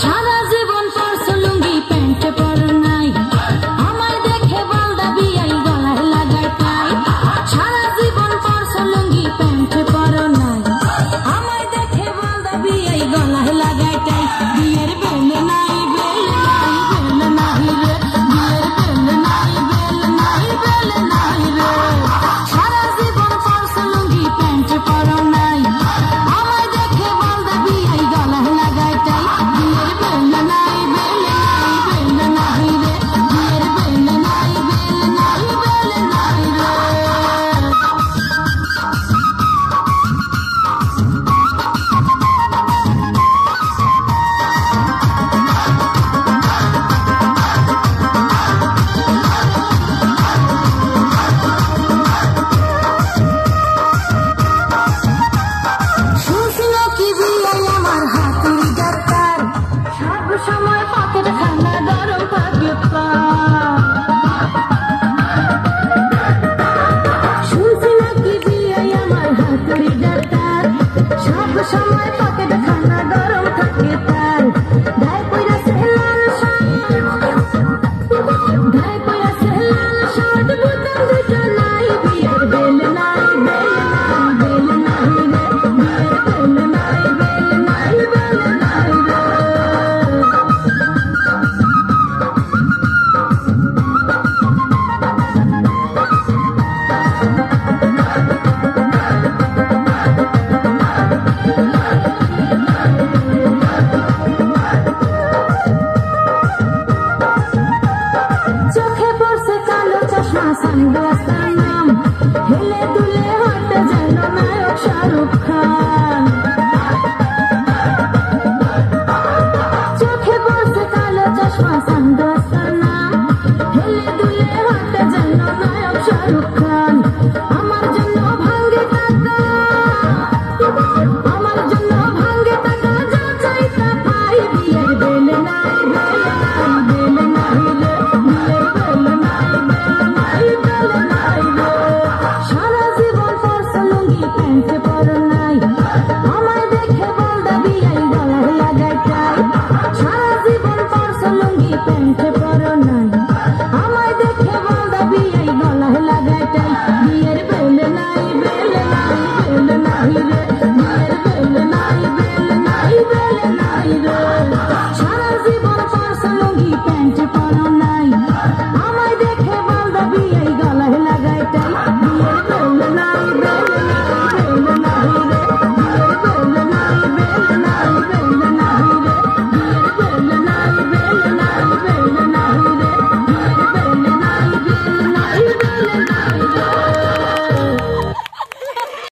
সারা জীবন পরছো লুঙ্গি pant পরো নাই, আমায় দেখে বলদা বিয়াই গলায় লাগাই তাই। সারা জীবন পরছো লুঙ্গি প্যান্ট পরো নাই, আমায় দেখে বলদা বিয়াই গলায় লাগাই তাই। বিয়ের বেল নাই বেল নাই বেল নাই রে, বিয়ের বেল নাই বেল নাই বেল নাই রে। সারা জীবন পরছো লুঙ্গি প্যান্ট পরো নাই, আমায় দেখে বলদা বিয়াই গলায় লাগাই তাই। বিয়ের বেল নাই বেল নাই বেল নাই রে, বিয়ের বেল নাই বেল নাই বেল নাই রে। শুনছিল কি বিয়াই আমার হাতের ডাক্তার, সব সময় পকেট খানা গরম থাকে পার। শুনছিল কি বিয়াই আমার হাতের ডাক্তার, সব সময় পকেট খানা গরম থাকে তার। গায়ে পইরাছে লাল শার্ট, গায়ে পইরাছে লাল শার্ট, বোতাম দুটো নাই। বিয়ের বেল নাই বেল নাই বেল নাই রে, বিয়ের বেল নাই বেল নাই বেল নাই রে। চোখে পড়ছে কালো চশমা, সানগ্লাসের নাম, হেলে দুলে হাঁটে যেন নায়ক শাহরুখ খান। চোখে পড়ছে কালো চশমা, সানগ্লাসের নাম, হেলে দুলে হাঁটে যেন নায়ক শাহরুখ খান। আমার জন্য ভাঙ্গে টাকা, আমার জন্য ভাঙ্গে টাকা, যা চাই তা পাই। বিয়ের বেল নাই বেল নাই বেল নাই রে, বিয়ের বেল নাই বেল নাই বেল নাই রে। সারা জীবন পরছো লুঙ্গি প্যান্ট পরো নাই, আমায় দেখে বলদা বিয়াই গলায় লাগাই তাই। সারা জীবন পরছো লুঙ্গি প্যান্ট পরো নাই, আমায় দেখে বলদা বিয়াই গলায় লাগাই তাই। বিয়ের বেল নাই বেল নাই বেল নাই রে, বিয়ের বেল নাই বেল নাই বেল নাই।